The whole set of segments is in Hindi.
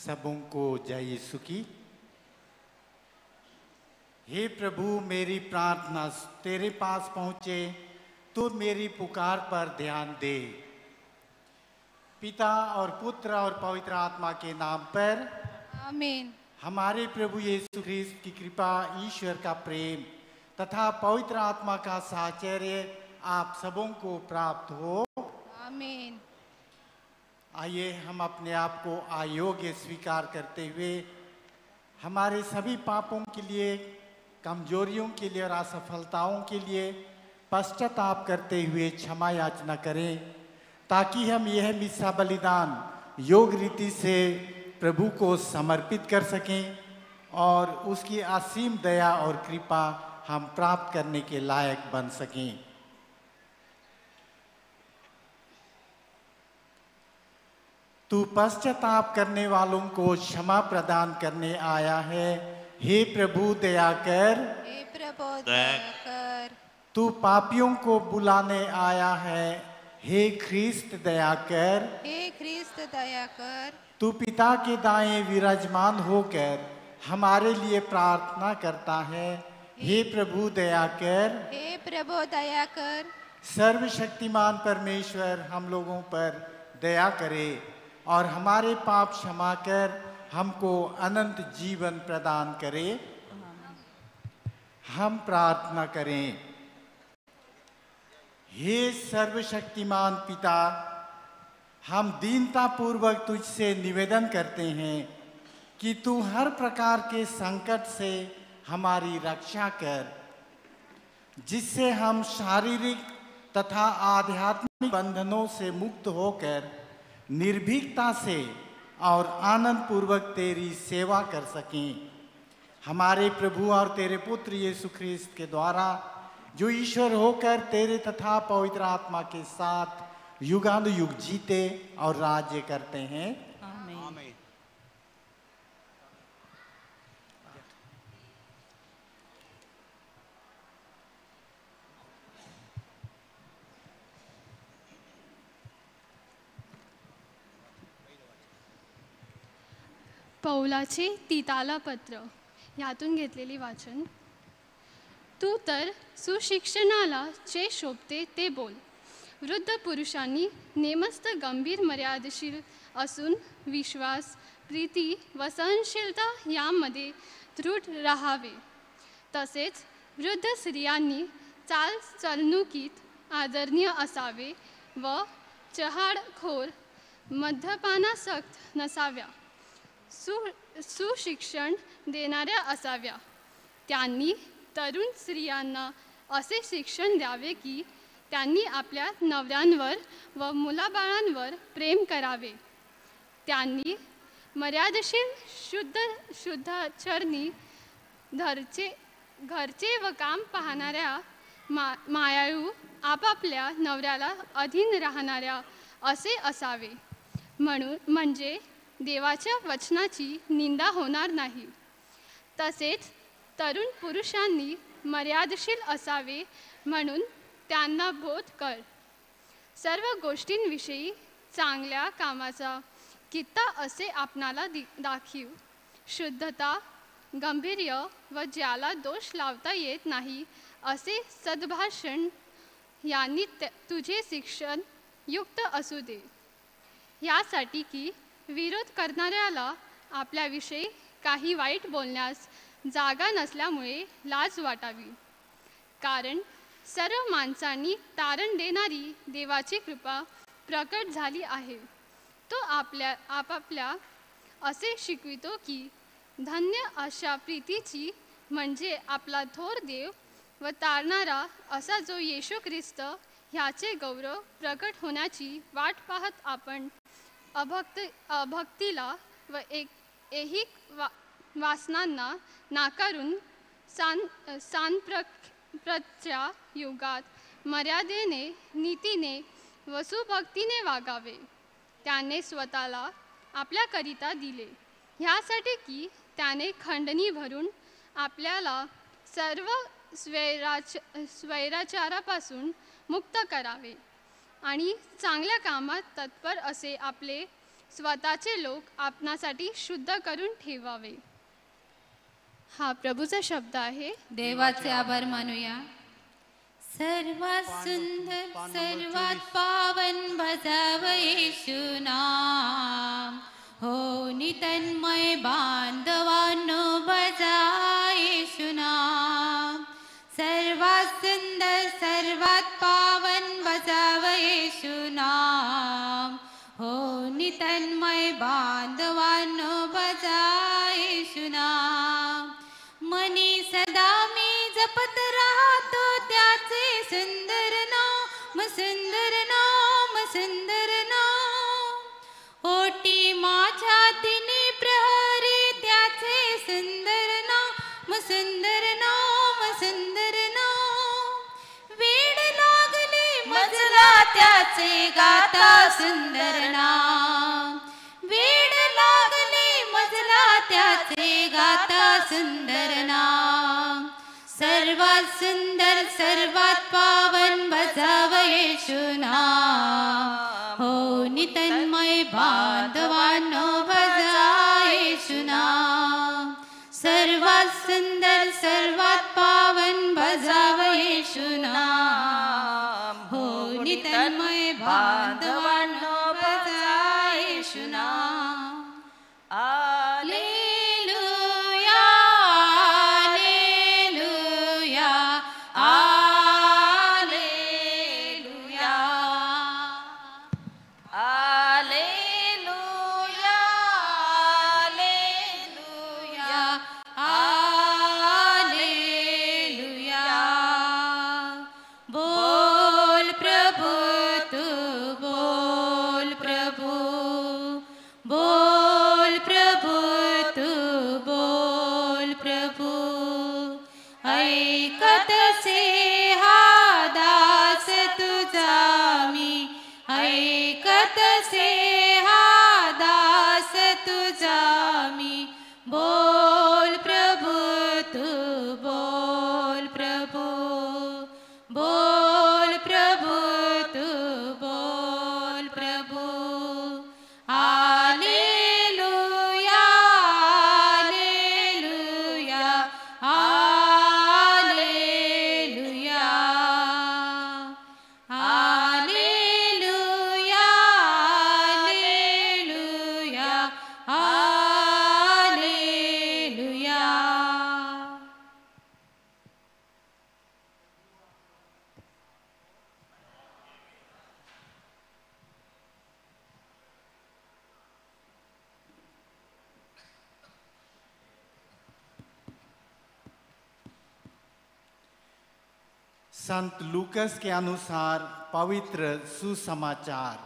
सबों को जय यीशु की। हे प्रभु, मेरी प्रार्थना तेरे पास पहुँचे तो मेरी पुकार पर ध्यान दे। पिता और पुत्र और पवित्र आत्मा के नाम पर आमीन। हमारे प्रभु यीशु ख्रिस्त की कृपा, ईश्वर का प्रेम तथा पवित्र आत्मा का साहचर्य आप सबों को प्राप्त हो। आमीन। आइए हम अपने आप को अयोग्य स्वीकार करते हुए हमारे सभी पापों के लिए, कमजोरियों के लिए और असफलताओं के लिए पश्चाताप करते हुए क्षमा याचना करें, ताकि हम यह मिस्सा बलिदान योग रीति से प्रभु को समर्पित कर सकें और उसकी असीम दया और कृपा हम प्राप्त करने के लायक बन सकें। तू पश्चाताप करने वालों को क्षमा प्रदान करने आया है। हे प्रभु दया कर। हे प्रभु दया कर। तू पापियों को बुलाने आया है। हे ख्रिस्त दया कर। हे ख्रिस्त दया कर। तू पिता के दाएं विराजमान होकर हमारे लिए प्रार्थना करता है। हे प्रभु दया कर। हे प्रभु दया कर। सर्वशक्तिमान परमेश्वर हम लोगों पर दया करे और हमारे पाप क्षमा कर हमको अनंत जीवन प्रदान करे। हम प्रार्थना करें। हे सर्वशक्तिमान पिता, हम दीनता पूर्वक तुझसे निवेदन करते हैं कि तू हर प्रकार के संकट से हमारी रक्षा कर, जिससे हम शारीरिक तथा आध्यात्मिक बंधनों से मुक्त होकर निर्भीकता से और आनंद पूर्वक तेरी सेवा कर सकें। हमारे प्रभु और तेरे पुत्र यीशु ख्रिस्त के द्वारा, जो ईश्वर होकर तेरे तथा पवित्र आत्मा के साथ युगानुयुग जीते और राज्य करते हैं। आमीन। पौलाचे तीताला पत्र ह्यातून घेतलेली वाचन. तू तर सुशिक्षणाला जे शोभते ते बोल. वृद्ध पुरुषांनी नेमस्त गंभीर मर्यादेशीर असून विश्वास, प्रीती व सहनशीलता यामध्ये दृढ राहावे. तसेच वृद्ध स्त्रियांनी चालचलणुकीत आदरणीय असावे व चहाडखोर, मद्यपानासक्त नसाव्या. सुशिक्षण देणाऱ्या असाव्या. त्यांनी तरुण स्त्रियांना असे शिक्षण द्यावे की त्यांनी आपल्या नवऱ्यांवर व मुलाबाळांवर प्रेम करावे. त्यांनी मर्यादेशीर शुद्धाचरणी, घरचे व काम पाहणाऱ्या, मायाळू, आपापल्या नवऱ्याला अधीन राहणाऱ्या असे असावे. म्हणजे देवाच्या वचनाची निंदा होणार नाही. तसेच तरुण पुरुषांनी मर्यादशील असावे म्हणून त्यांना बोध कर. सर्व गोष्टींविषयी चांगल्या कामाचा कित्ता असे आपणाला दाखीव. शुद्धता, गांभीर्य व ज्याला दोष लावता येत नाही असे सद्भाषण यांनी तुझे शिक्षण युक्त असू दे. यासाठी की विरोध करणाऱ्याला आपल्याविषयी काही वाईट बोलण्यास जागा नसल्यामुळे लाज वाटावी. कारण सर्व माणसांनी तारण देणारी देवाची कृपा प्रकट झाली आहे. तो आपापल्या असे शिकवितो की धन्य अशा प्रीतीची, म्हणजे आपला थोर देव व तारणारा असा जो येशू ख्रिस्त ह्याचे गौरव प्रकट होण्याची वाट पाहत आपण अभक्तीला व ऐहिक वासनांना नाकारून सांप्रतच्या युगात मर्यादेने, नीतीने व सुभक्तीने वागावे. त्याने स्वतःला आपल्याकरिता दिले, ह्यासाठी की त्याने खंडणी भरून आपल्याला सर्व स्वैराचारापासून मुक्त करावे आणि चांगल्या कामात तत्पर असे आपले स्वतःचे लोक आपणासाठी शुद्ध करून ठेवावे. हा प्रभूचा शब्द आहे. देवाचे आभार मानूया. सर्वात सुंदर सर्वात पावन भजाव येशू नाम. हो नितन्मय बांधवांनो भजा येशू नाम. सर्वात सुंदर सर्वात पावन भजाव येशू नाम. हो नितन्मय बांधवांनो भजा येशू नाम. मनी सदा मी जपत राहतो त्याचे सुंदर नाम, सुंदर नाम, सुंदर नाम. ओटी माझ्या तिने प्रहरी त्याचे सुंदर नाम, सुंदर नाम, सुंदर नाम. वेड लागले मजला त्याचे गाता सुंदर नाम. वेड लागले मजला त्याचे गाता सुंदर नाम. सर्वात सुंदर सर्वात पावन भजाव येशू नाम. हो नितन्मय बांधवांनो भजा येशू नाम. सर्वात सुंदर सर्वात पावन भजाव येशू नाम. हो नितन्मय बांधवांनो भजा येशू नाम. संत लूकस के अनुसार पवित्र सुसमाचार.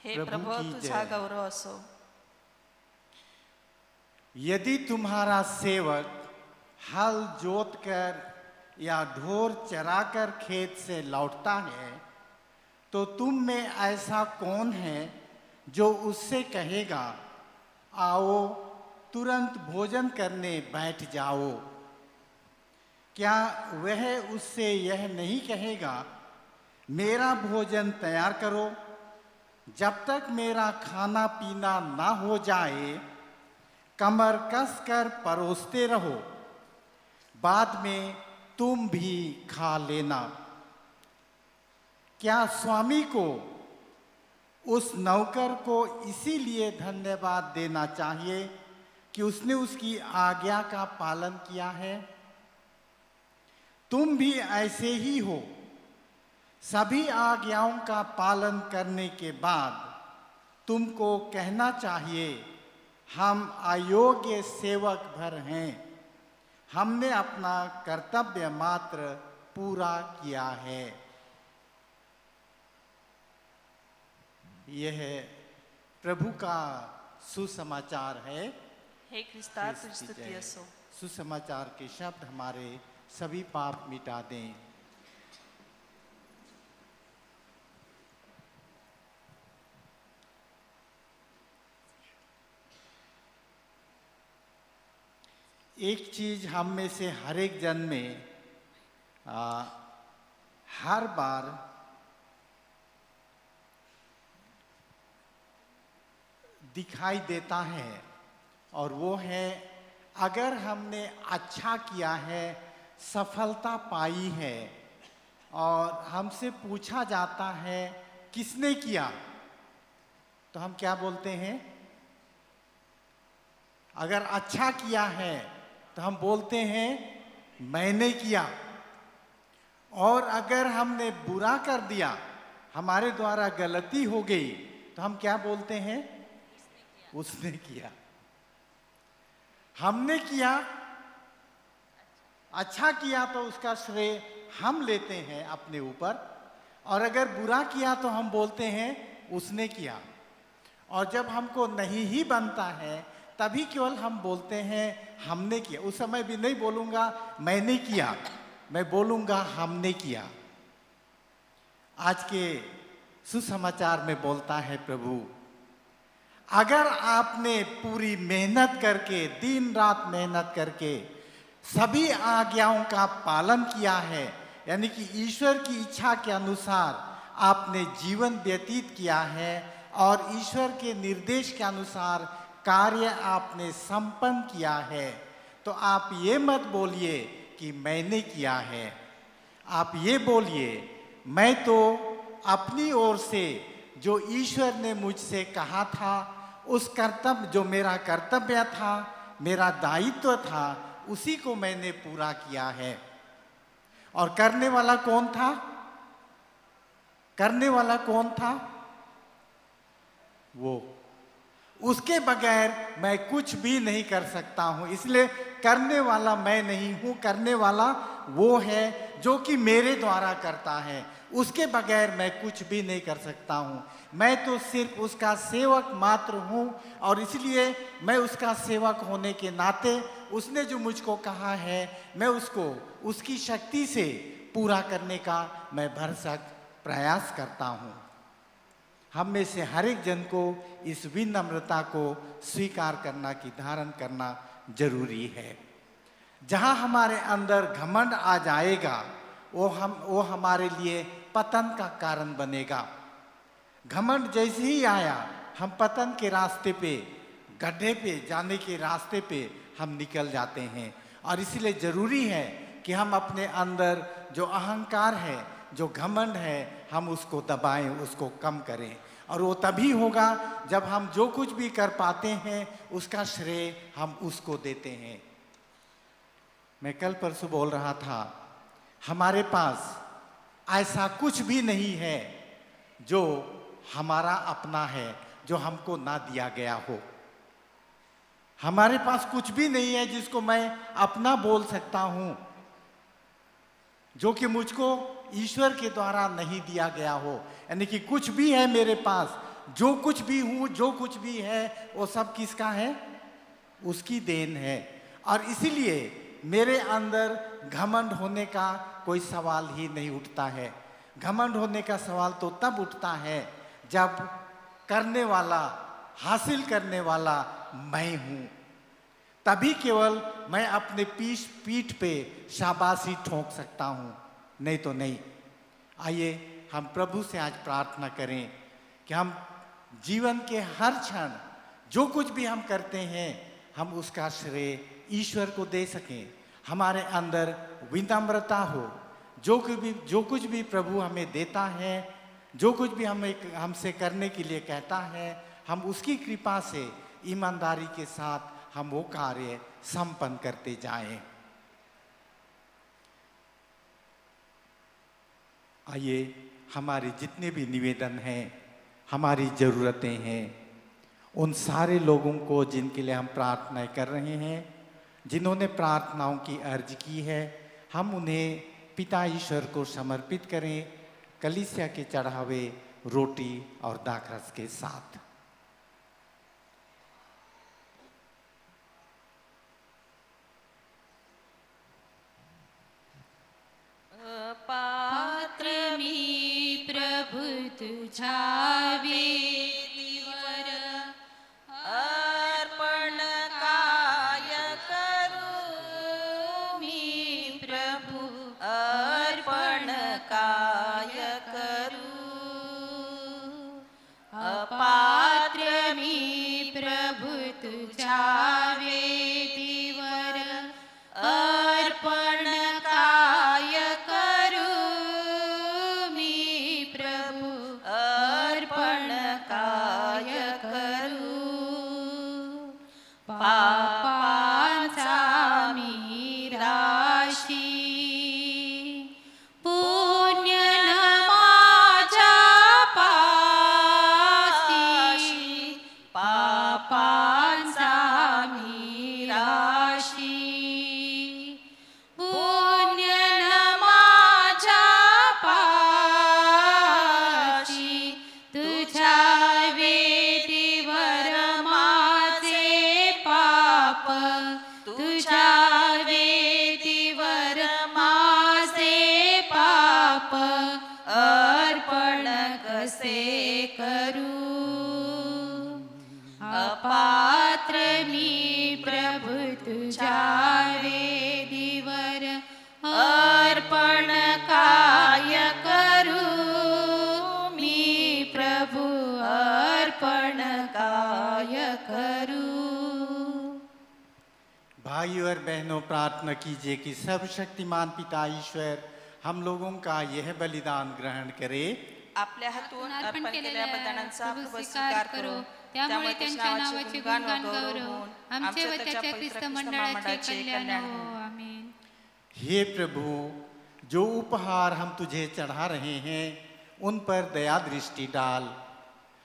हे प्रभु प्रभु की तुझा जय. गौरव असो. यदि तुम्हारा सेवक हल जोतकर या ढोर चराकर खेत से लौटता है तो तुम में ऐसा कौन है जो उससे कहेगा आओ तुरंत भोजन करने बैठ जाओ. क्या वह उससे यह नहीं कहेगा मेरा भोजन तैयार करो, जब तक मेरा खाना पीना ना हो जाए कमर कस कर परोसते रहो, बाद में तुम भी खा लेना. क्या स्वामी को उस नौकर को इसीलिए धन्यवाद देना चाहिए कि उसने उसकी आज्ञा का पालन किया है? तुम भी ऐसे ही हो. सभी आज्ञाओं का पालन करने के बाद तुमको कहना चाहिए हम अयोग्य सेवक भर हैं, हमने अपना कर्तव्य मात्र पूरा किया है. यह प्रभु का सुसमाचार है. हे ख्रिस्ता तुझ ख्रिस्त की स्तुति जय. असो. सुसमाचार के शब्द हमारे सभी पाप मिटा दें. एक चीज हम में से हर एक जन में हर बार दिखाई देता है, और वो है अगर हमने अच्छा किया है, सफलता पाई है, और हमसे पूछा जाता है किसने किया, तो हम क्या बोलते हैं? अगर अच्छा किया है तो हम बोलते हैं मैंने किया, और अगर हमने बुरा कर दिया, हमारे द्वारा गलती हो गई, तो हम क्या बोलते हैं? उसने किया। हमने किया, अच्छा किया तो उसका श्रेय हम लेते हैं अपने ऊपर, और अगर बुरा किया तो हम बोलते हैं उसने किया। और जब हमको नहीं ही बनता है तभी केवल हम बोलते हैं हमने किया। उस समय भी नहीं बोलूंगा मैंने किया, मैं बोलूंगा हमने किया। आज के सुसमाचार में बोलता है प्रभु, अगर आपने पूरी मेहनत करके, दिन रात मेहनत करके सभी आज्ञाओं का पालन किया है, यानी कि ईश्वर की इच्छा के अनुसार आपने जीवन व्यतीत किया है और ईश्वर के निर्देश के अनुसार कार्य आपने संपन्न किया है, तो आप ये मत बोलिए कि मैंने किया है। आप ये बोलिए, मैं तो अपनी ओर से जो ईश्वर ने मुझसे कहा था, उस कर्तव्य, जो मेरा कर्तव्य था, मेरा दायित्व था, उसी को मैंने पूरा किया है। और करने वाला कौन था? करने वाला कौन था? वो। उसके बगैर मैं कुछ भी नहीं कर सकता हूं। इसलिए करने वाला मैं नहीं हूं, करने वाला वो है जो कि मेरे द्वारा करता है। उसके बगैर मैं कुछ भी नहीं कर सकता हूं। मैं तो सिर्फ उसका सेवक मात्र हूं, और इसलिए मैं उसका सेवक होने के नाते उसने जो मुझको कहा है, मैं उसको उसकी शक्ति से पूरा करने का मैं भरसक प्रयास करता हूं। हम में से हर एक जन को इस विनम्रता को स्वीकार करना की धारण करना जरूरी है। जहां हमारे अंदर घमंड आ जाएगा, वो हमारे लिए पतन का कारण बनेगा। घमंड जैसे ही आया, हम पतन के रास्ते पे, गड्ढे पे जाने के रास्ते पे हम निकल जाते हैं। और इसलिए जरूरी है कि हम अपने अंदर जो अहंकार है, जो घमंड है, हम उसको दबाएं, उसको कम करें। और वो तभी होगा जब हम जो कुछ भी कर पाते हैं उसका श्रेय हम उसको देते हैं। मैं कल परसों बोल रहा था, हमारे पास ऐसा कुछ भी नहीं है जो हमारा अपना है, जो हमको ना दिया गया हो। हमारे पास कुछ भी नहीं है जिसको मैं अपना बोल सकता हूं, जो कि मुझको ईश्वर के द्वारा नहीं दिया गया हो। यानी कि कुछ भी है मेरे पास, जो कुछ भी हूं, जो कुछ भी है, वो सब किसका है? उसकी देन है। और इसीलिए मेरे अंदर घमंड होने का कोई सवाल ही नहीं उठता है। घमंड होने का सवाल तो तब उठता है जब करने वाला, हासिल करने वाला मैं हूं। तभी केवल मैं अपने पीठ पे शाबाशी ठोक सकता हूं, नहीं तो नहीं। आइए हम प्रभु से आज प्रार्थना करें कि हम जीवन के हर क्षण जो कुछ भी हम करते हैं, हम उसका श्रेय ईश्वर को दे सकें। हमारे अंदर विनम्रता हो। जो कुछ भी प्रभु हमें देता है, जो कुछ भी हमसे करने के लिए कहता है, हम उसकी कृपा से ईमानदारी के साथ हम वो कार्य संपन्न करते जाएं। आइए हमारे जितने भी निवेदन हैं, हमारी ज़रूरतें हैं, उन सारे लोगों को जिनके लिए हम प्रार्थनाएं कर रहे हैं, जिन्होंने प्रार्थनाओं की अर्ज की है, हम उन्हें पिता ईश्वर को समर्पित करें, कलीसिया के चढ़ावे रोटी और दाखरस के साथ। पात्र मी प्रभु तुझा वेदीवर अर्पण काय करू मी प्रभु, अर्पण काय करू. अपात्र मी वेदीवर अर्पण काय करू मी प्रभु अर्पण काय करू। भाई और बहनों, प्रार्थना कीजिए कि सर्वशक्तिमान पिता ईश्वर हम लोगों का यह बलिदान ग्रहण करे। आपल्या हातून अर्पण केलेल्या बलिदानाचा प्रभू प्रभू स्वीकार करो, त्यामुळे त्यांच्या नावाचे गुणगान गौरव आमचे व त्याच्या ख्रिस्त मंडळाचे कल्याण हो, आमीन। हे प्रभु, जो उपहार हम तुझे चढ़ा रहे हैं उन पर दया दृष्टि डाल।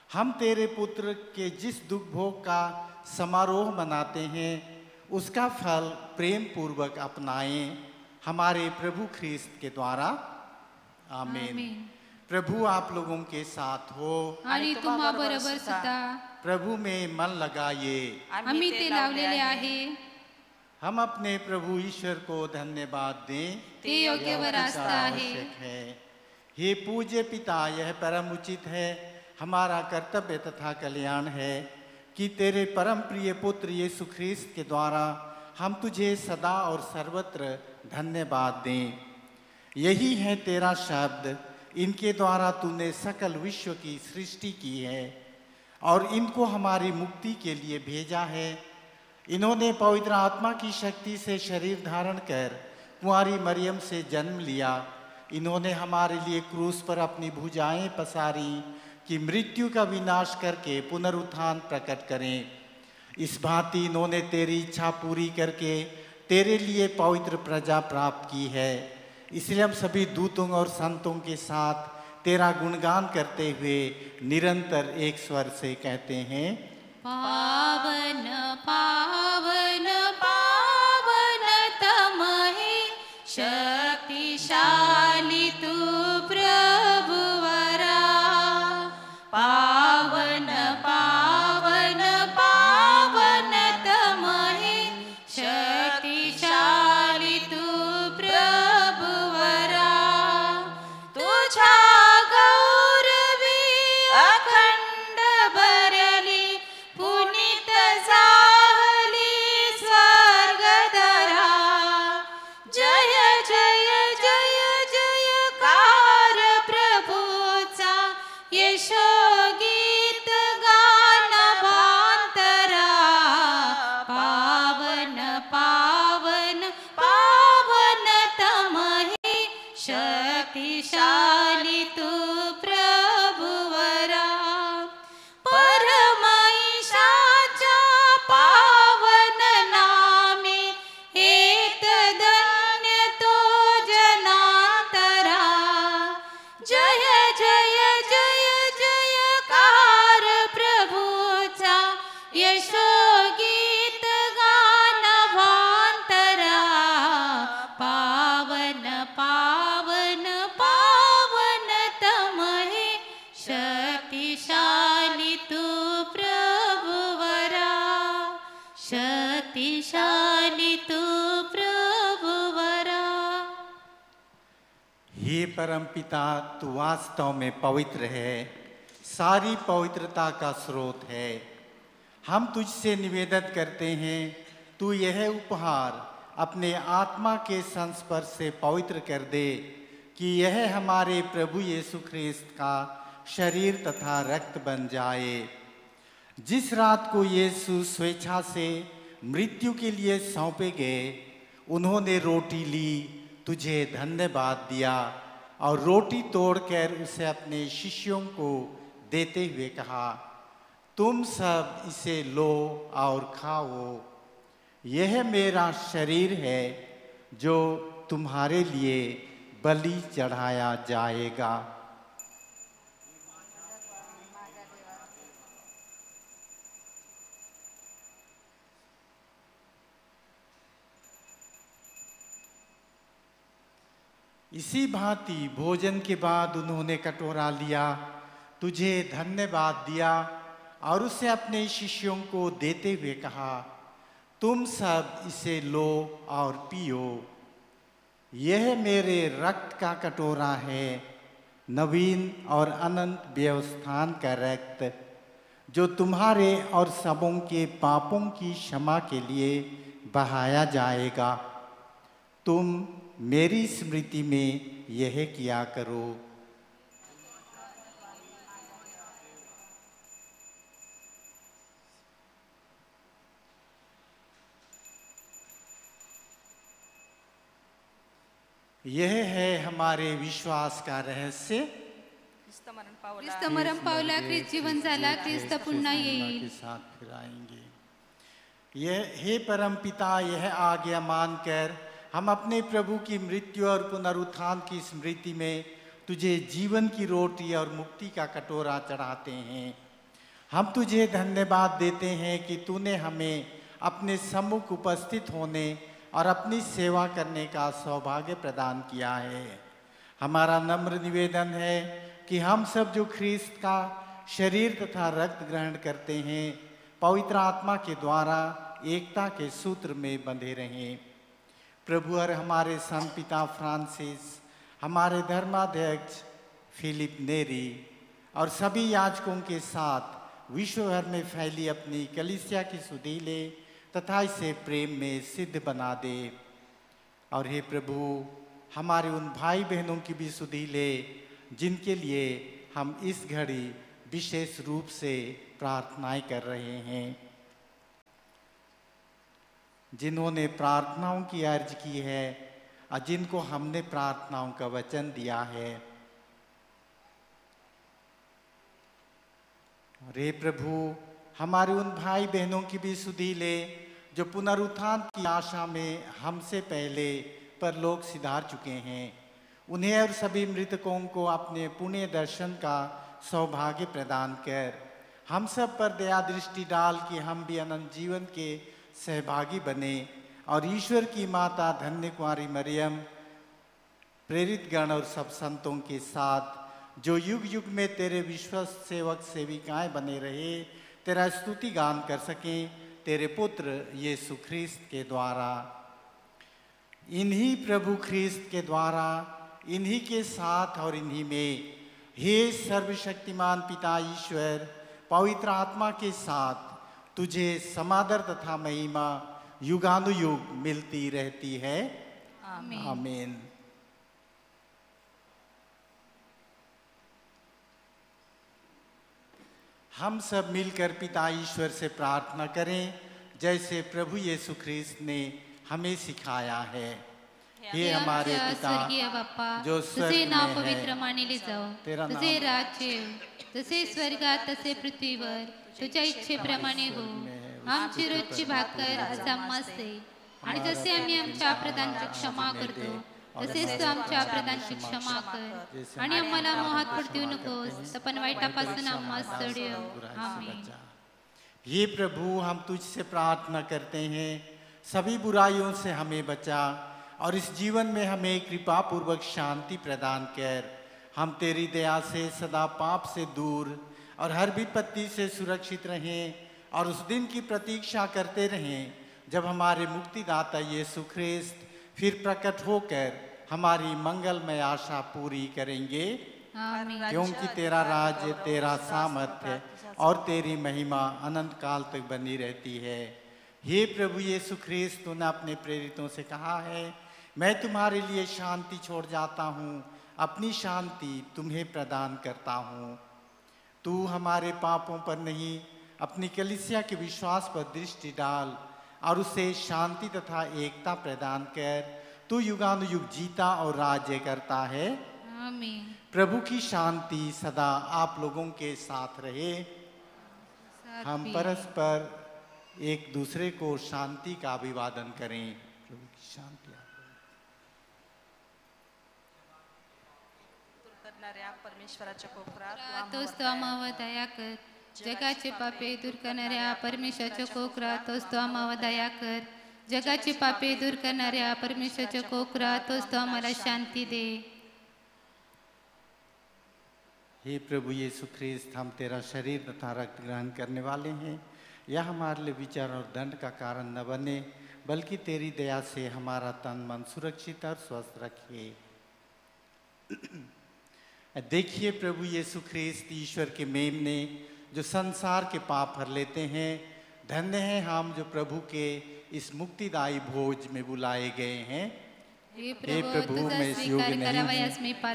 हम तेरे पुत्र के जिस दुख भोग का समारोह मनाते हैं उसका फल प्रेम पूर्वक अपनाएं, हमारे प्रभु ख्रिस्त के द्वारा, आमीन। प्रभु आप लोगों के साथ हो आणि तुम्हा बरोबर सुद्धा। प्रभु में मन लगाइए, आम्ही ते लावलेले आहे। हम अपने प्रभु ईश्वर को धन्यवाद दें, ते योग्य व रास्त आहे। आवश्यक है। हे पूज्य पिता, यह परम उचित है, हमारा कर्तव्य तथा कल्याण है कि तेरे परम प्रिय पुत्र यीशु ख्रिस्त के द्वारा हम तुझे सदा और सर्वत्र धन्यवाद दें। यही है तेरा शब्द, इनके द्वारा तूने सकल विश्व की सृष्टि की है और इनको हमारी मुक्ति के लिए भेजा है। इन्होंने पवित्र आत्मा की शक्ति से शरीर धारण कर कुंवारी मरियम से जन्म लिया। इन्होंने हमारे लिए क्रूस पर अपनी भुजाएं पसारी कि मृत्यु का विनाश करके पुनरुत्थान प्रकट करें। इस भांति इन्होंने तेरी इच्छा पूरी करके तेरे लिए पवित्र प्रजा प्राप्त की है। इसलिए हम सभी दूतों और संतों के साथ तेरा गुणगान करते हुए निरंतर एक स्वर से कहते हैं, पावन पावन पावन तमहि शक्तिशाली तू प्रभुवरा। पावन पावन पावन तमहि शक्तिशाली तू प्रभुवरा। तुझा गौरवी अखंड भरली पुनीत जाहली स्वर्गधरा। जय जय जय जयकार प्रभूचा यशो गीत गान भांतरा। पावन पावन पावन तमहि शक्तिशाली तू प्रभुवरा। परमैशाच्या पावन नामे हेत धन्य तो जनांतरा। जय जय जय जयकार प्रभूचा यशो गीत गान भांतरा। पावन पावन पावन तमहि शक्तिशाली तू प्रभुवरा। शक्तिशाली तू प्रभुवरा। हे परम पिता, तू वास्तव में पवित्र है, सारी पवित्रता का स्रोत है। हम तुझसे निवेदन करते हैं, तू यह उपहार अपने आत्मा के संस्पर्श से पवित्र कर दे कि यह हमारे प्रभु यीशु ख्रिस्त का शरीर तथा रक्त बन जाए। जिस रात को यीशु स्वेच्छा से मृत्यु के लिए सौंपे गए, उन्होंने रोटी ली, तुझे धन्यवाद दिया और रोटी तोड़कर उसे अपने शिष्यों को देते हुए कहा, तुम सब इसे लो और खाओ, यह मेरा शरीर है जो तुम्हारे लिए बलि चढ़ाया जाएगा। इसी भांति भोजन के बाद उन्होंने कटोरा लिया, तुझे धन्यवाद दिया और उसे अपने शिष्यों को देते हुए कहा, तुम सब इसे लो और पियो, यह मेरे रक्त का कटोरा है, नवीन और अनंत व्यवस्थान का रक्त, जो तुम्हारे और सबों के पापों की क्षमा के लिए बहाया जाएगा। तुम मेरी स्मृति में यह किया करो। यह है हमारे विश्वास का रहस्य। ख्रिस्त मरण पावला, ख्रिस्त मरण पावला, ख्रिस्त जीवन झाला, ख्रिस्त पुन्हा के येईल। साथ फिर आएंगे। यह हे परम पिता, यह आज्ञा मानकर हम अपने प्रभु की मृत्यु और पुनरुत्थान की स्मृति में तुझे जीवन की रोटी और मुक्ति का कटोरा चढ़ाते हैं। हम तुझे धन्यवाद देते हैं कि तूने हमें अपने सम्मुख उपस्थित होने और अपनी सेवा करने का सौभाग्य प्रदान किया है। हमारा नम्र निवेदन है कि हम सब जो ख्रीस्त का शरीर तथा रक्त ग्रहण करते हैं, पवित्र आत्मा के द्वारा एकता के सूत्र में बंधे रहें। प्रभु और हमारे संत पिता फ्रांसिस, हमारे धर्माध्यक्ष फिलिप नेरी और सभी याजकों के साथ विश्व भर में फैली अपनी कलीसिया की सुधि ले तथा इसे प्रेम में सिद्ध बना दे। और हे प्रभु, हमारे उन भाई बहनों की भी सुधि ले जिनके लिए हम इस घड़ी विशेष रूप से प्रार्थनाएं कर रहे हैं, जिन्होंने प्रार्थनाओं की अर्ज की है और जिनको हमने प्रार्थनाओं का वचन दिया है। और हे प्रभु, हमारे उन भाई बहनों की भी सुधि ले जो पुनरुत्थान की आशा में हमसे पहले परलोक सिधार चुके हैं। उन्हें और सभी मृतकों को अपने पुण्य दर्शन का सौभाग्य प्रदान कर हम सब पर दया दृष्टि डाल कि हम भी अनंत जीवन के सहभागी बने और ईश्वर की माता धन्य कुमारी मरियम, प्रेरित गण और सब संतों के साथ जो युग युग में तेरे विश्वस्त सेवक सेविकाएं बने रहे, तेरा स्तुति गान कर सकें तेरे पुत्र यीशु ख्रीस्त के द्वारा। इन्हीं प्रभु ख्रीस्त के द्वारा, इन्हीं के साथ और इन्हीं में हे सर्वशक्तिमान पिता ईश्वर, पवित्र आत्मा के साथ तुझे समादर तथा महिमा युगानुयुग मिलती रहती है। आमीन। आमीन। हम सब मिलकर पिता ईश्वर से प्रार्थना करें जैसे प्रभु यीशु ख्रीस्त ने हमें सिखाया है। हे हमारे पिता स्वर्गीय बाप्पा, जो तुझे स्वर्ग नाव में पवित्र है, मानले जाओ, तेरा तुझे नाम राज्य येऊ, जसे स्वर्गात तसे पृथ्वीवर तुझ्या इच्छेप्रमाणे हो। आमची रोजची भाकर आज आम्हास दे, आणि जसे आम्ही आमच्या अपराधांची क्षमा करतो तसेच तू आमच्या अपराधांची क्षमा कर, आणि आम्हाला मोहात पडू नकोस, पण वाईटापासून आम्हास सोडव। आमीन। हे प्रभु, हम तुझसे प्रार्थना करते हैं, सभी बुराइयों से हमें बचा और इस जीवन में हमें कृपा पूर्वक शांति प्रदान कर। हम तेरी दया से सदा पाप से दूर और हर विपत्ति से सुरक्षित रहें और उस दिन की प्रतीक्षा करते रहें जब हमारे मुक्तिदाता यीशु ख्रीस्त फिर प्रकट होकर हमारी मंगलमय आशा पूरी करेंगे। आमीन। क्योंकि तेरा राज्य, तेरा सामर्थ्य और तेरी महिमा अनंत काल तक बनी रहती है। हे प्रभु यीशु ख्रीस्त, तूने अपने प्रेरितों से कहा है, मैं तुम्हारे लिए शांति छोड़ जाता हूँ, अपनी शांति तुम्हें प्रदान करता हूँ। तू हमारे पापों पर नहीं, अपनी कलीसिया के विश्वास पर दृष्टि डाल और उसे शांति तथा एकता प्रदान कर। तू युगानुयुग जीता और राज्य करता है। आमीन। प्रभु की शांति सदा आप लोगों के साथ रहे। साथ हम भी। परस्पर एक दूसरे को शांति का अभिवादन करें। प्रभु की शांति आप लोगों दूर करणाऱ्या परमेश्वराच्या कोपरात तू तोच तो आम्हावर आम्हावर दया कर, जगाचे पापे दूर करणाऱ्या परमेश्वराच्या कोकरा तोच तो आम्हावर दया कर, जगाचे पापे दूर करणाऱ्या परमेश्वराच्या कोकरा तोच तो आम्हाला शांती दे। हे प्रभु यीशु ख्रीस्त, हम तेरा शरीर तथा रक्त ग्रहण करने वाले हैं। यह हमारे लिए विचार और दंड का कारण न बने, बल्कि तेरी दया से हमारा तन मन सुरक्षित और स्वस्थ रखे। देखिए प्रभु यीशु ख्रीस्त, ईश्वर के मेमने जो संसार के पाप भर लेते हैं। धन्य हैं हम जो प्रभु के इस मुक्तिदायी भोज में बुलाए गए हैं। हे हे प्रभु, मैं इस योग्य नहीं हूँ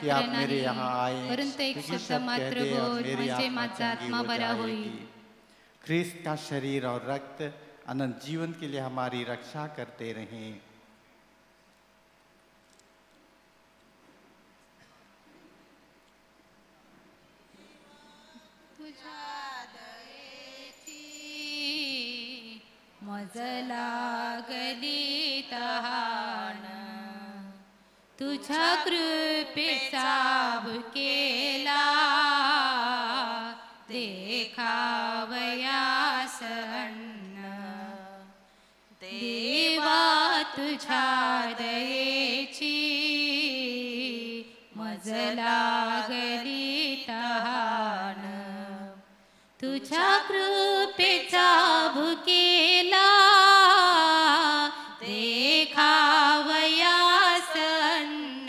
कि आप मेरे यहाँ आए, परंतु एक क्योंकि शब्द मात्र कह दे और बोल मेरी म्हणजे आत्मा माझा चंगी आत्मा हो बरा जाएगी। होईल। ख्रिस्त का शरीर और रक्त अनंत जीवन के लिए हमारी रक्षा करते रहें। मज लागली तहान, तुझ्या कृपेचा भुकेला देखावयास अन्न। देवा तुझ्या दयेची मज लागली तहान, तुझ्या कृपेचा भुकेला देखावयास अन्न।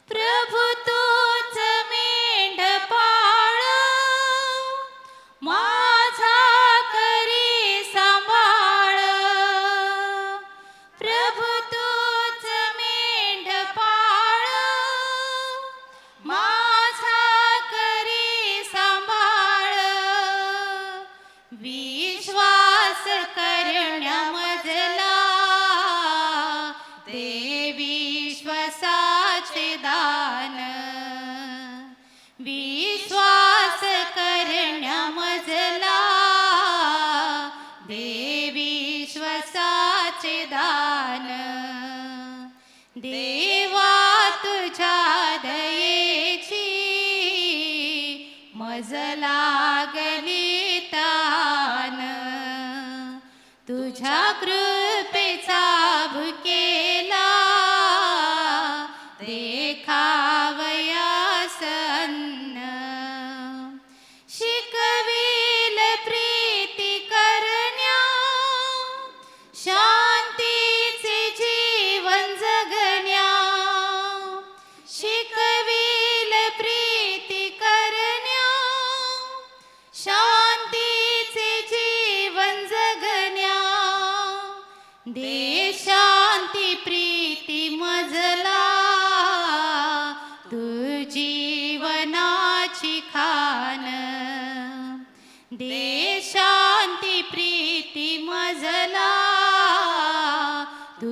प्रभु तूच मेंढपाळ, माझा करी सांभाळ। प्रभु तूच मेंढपाळ, माझा करी सांभाळ। विश्वास करण्यामधला दे विश्वासाचे दान। विश्वास करण्यामधला दे विश्वासाचे दान। देवा तुझ्या दयेची मज लागली तान, तुझ्या कृपेचा भुकेला देखावयास अन्न। शिकविल प्रीती करण्या, शांतीचे जीवन जगण्या। शिकविल प्रीती करण्या, शांतीचे जीवन जगण्या। दे शांती प्रीती मजला, तू जीवनाची खान। दे शांती प्रीती मजला, तू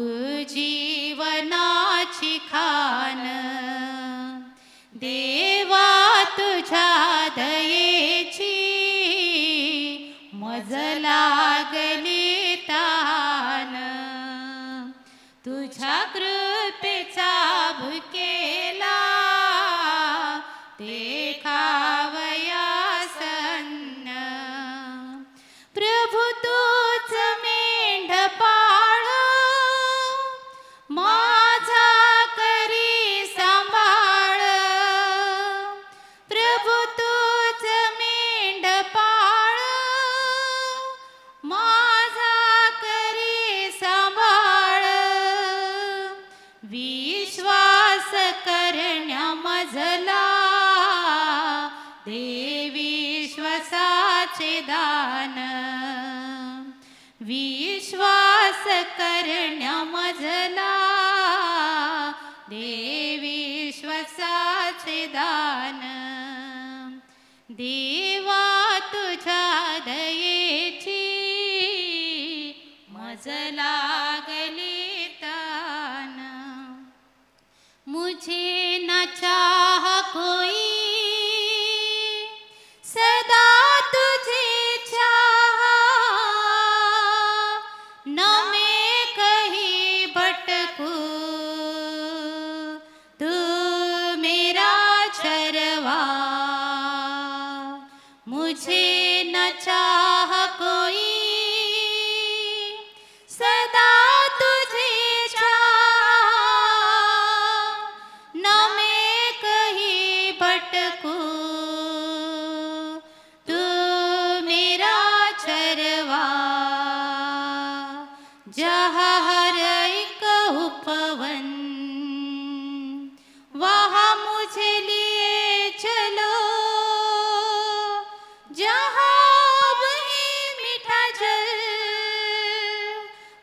जीवनाची खान। देवा तुझ्या दयेची मज लागली तान, तुझ्या कृपेचा भुकेला देखावयास अन्न। प्रभु तूच मेंढपाळ, माझा करी सांभाळ। प्रभु तूच मेंढपाळ, माझा करी सांभाळ। विश्वास करण्यामधला दे विश्वासाचे दान। विश्वास करण्यामधला दे विश्वासाचे दान। देवा तुझ्या दयेची मज लागली तान। मुझे न चाह कोई, सदा तुझे चाह। न मैं कहीं भटकूं, तू मेरा चरवा। मुझे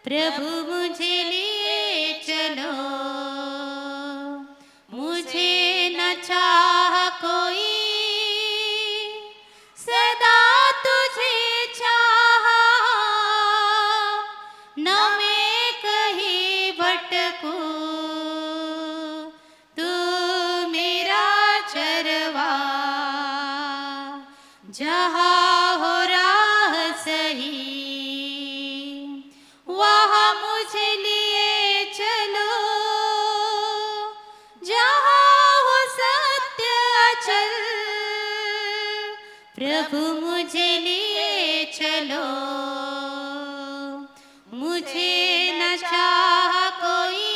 प्रभु मुझे लिए चलो, मुझे न चाह कोई, सदा तुझे चाहा, न मैं कहीं भटकूं, तू मेरा चरवा, जहाँ हो राह सही वहाँ मुझे लिए चलो, जहाँ हो सत्य अचल, प्रभु मुझे लिए चलो, मुझे न चाह कोई,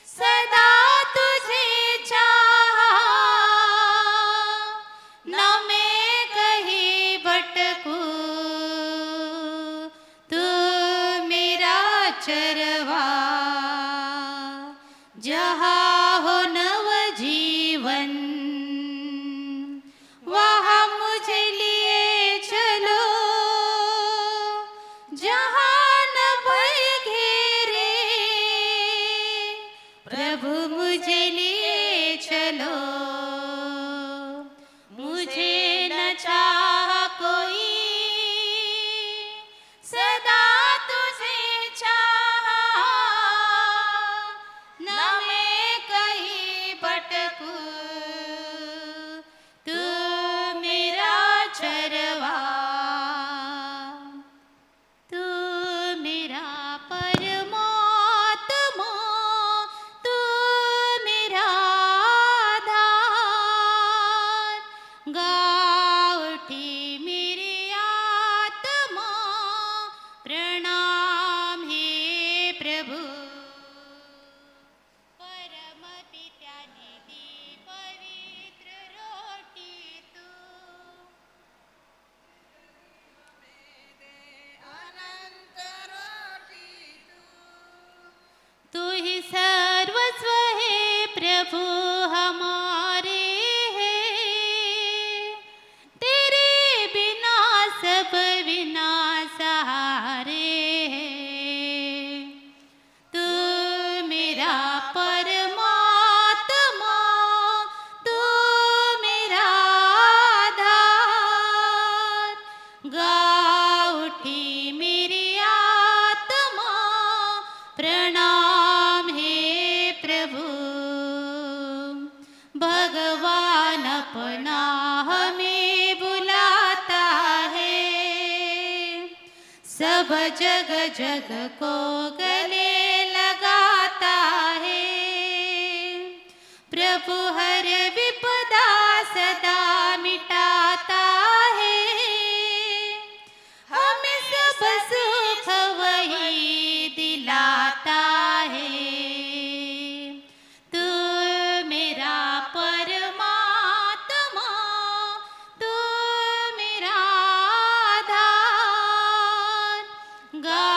सदा तुझे चाहा, न मैं कहीं भटकूं, तू मेरा चरवा, जहाँ हो नव जीवन, वहाँ मुझे लिए चलो, जहाँ न भय घेरे, प्रभु मुझे लिए चलो, मुझे न चाह कोई, सदा तुझे चाहा, न मैं कहीं भटकूं, तू मेरा चरवा, तू मेरा परमात्मा, तू मेरा आधार, गा उठी मेरी आत्मा, प्रणाम हे प्रभु, परम पिता ने दी पवित्र रोटी तू, तू ही सर्वस्व है प्रभु हमारे है, तेरे बिना सब विनाशहारे है, तू मेरा परमात्मा, तू मेरा आधार, गा उठी मेरी आत्मा, प्रणाम हे प्रभु, भगवान अपना हमें बुलाता है, सब जग जग को गले लगाता है, प्रभु हर विपदा सदा मिटाता है, हमें सब सुख वही दिलाता है, तू मेरा परमात्मा, तू मेरा आधार, गा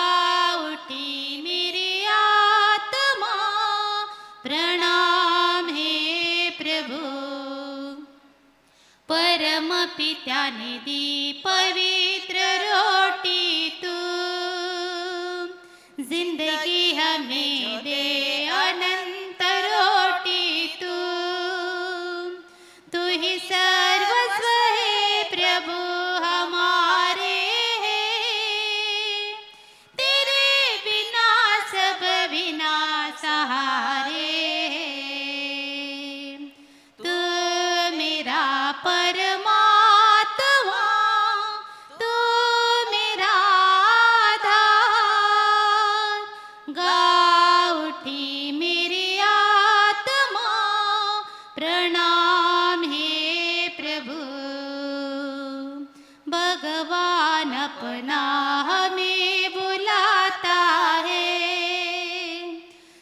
उठी मेरी आत्मा, प्रणाम हे प्रभु, परम पिता ने दी पवित्र रोटी तू, जिंदगी हमें दे अनंत रोटी तू, तू ही सर्वस्व है प्रभु हमारे है, तेरे बिना सब विनाशहारे है, तू मेरा परमात्मा, तू मेरा आधार, गा उठी मेरी आत्मा, प्रणाम हे प्रभु, भगवान अपना हमें बुलाता है,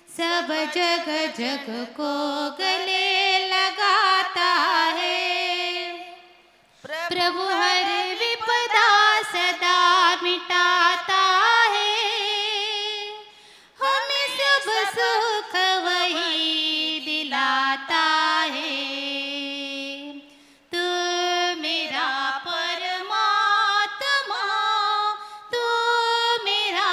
सब जग जग को गले लगाता है, प्रभु हर विपदा सदा मिटाता है, हमें सब सुख वही दिलाता है, तू मेरा परमात्मा, तू मेरा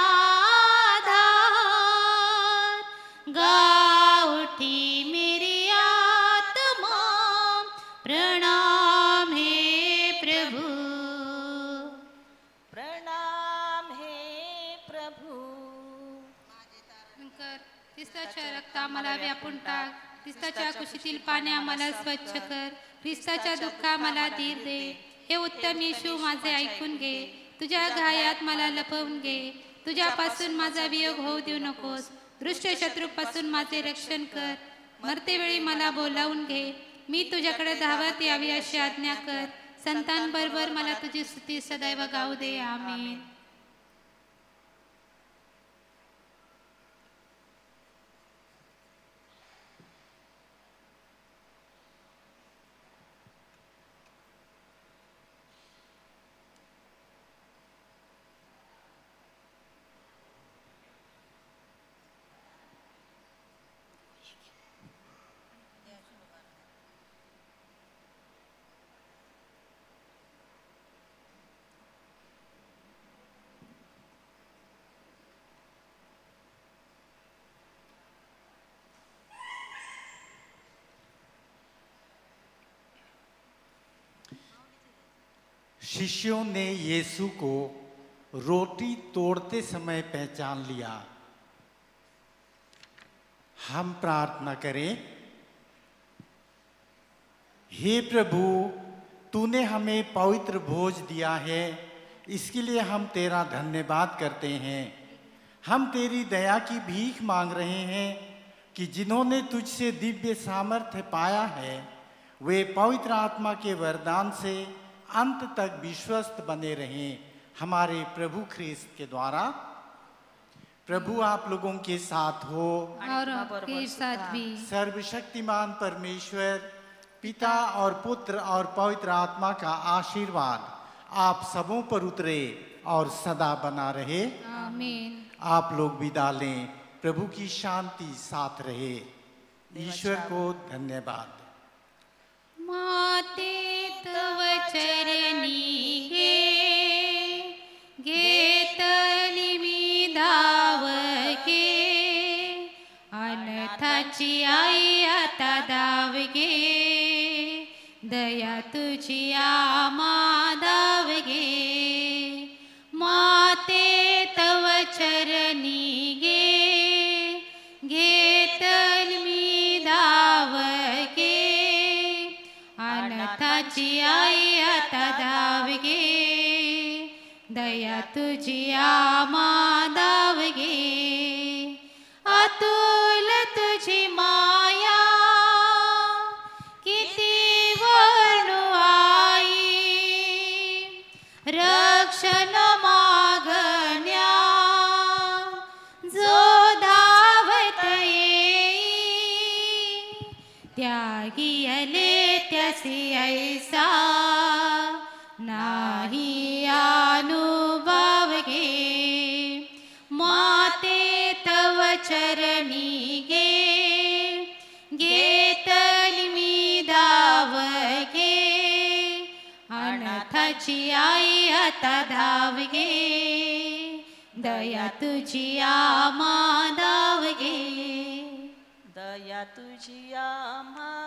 ख्रिस्ताच्या रक्त आम्हाला व्यापून टाक. ख्रिस्ताच्या कुशीतील पाणी आम्हाला स्वच्छ कर. ख्रिस्ताच्या दुःख आम्हाला धीर दे. हे उत्तम येशू माझे ऐकून घे. तुझ्या घायात मला लपवून घे. तुझ्यापासून माझा वियोग होऊ देऊ नकोस. दृष्ट शत्रूपासून माझे रक्षण कर. मरते वेळी मला बोलावून घे. मी तुझ्याकडे धावत यावी अशी आज्ञा कर. संतांबरोबर मला तुझी स्तुती सदैव गाऊ दे. आमेन. शिष्यों ने यीशु को रोटी तोड़ते समय पहचान लिया। हम प्रार्थना करें। हे प्रभु, तूने हमें पवित्र भोज दिया है, इसके लिए हम तेरा धन्यवाद करते हैं। हम तेरी दया की भीख मांग रहे हैं कि जिन्होंने तुझसे दिव्य सामर्थ्य पाया है वे पवित्र आत्मा के वरदान से अंत तक विश्वस्त बने रहें। हमारे प्रभु ख्रिस्त के द्वारा। प्रभु आप लोगों के साथ हो और आपके साथ भी। सर्वशक्तिमान परमेश्वर पिता और पुत्र और पवित्र आत्मा का आशीर्वाद आप सबों पर उतरे और सदा बना रहे। आमीन। आप लोग विदा लें। प्रभु की शांति साथ रहे। ईश्वर को धन्यवाद। माते तव चरणी घेतली मी धाव गे, अनाथाची आई आता धाव गे, दया तुझी आम्हा धाव गे। माते तव चरणी घेतली मी धाव गे, अनाथाची आई आता धाव गे, दया तुझी आम्हा धाव गे। अतुल तुझी माया किती वर्णू आई, रक्षण मागण्या जो धावत येई, त्यागी आले त्यासी ऐसा नाही अनुभव गे। माते तव चरणी घेतली मी धाव गे, अनाथाची आई आता धाव गे, दया तुझी आम्हा धाव गे। दया तुझी आम्हा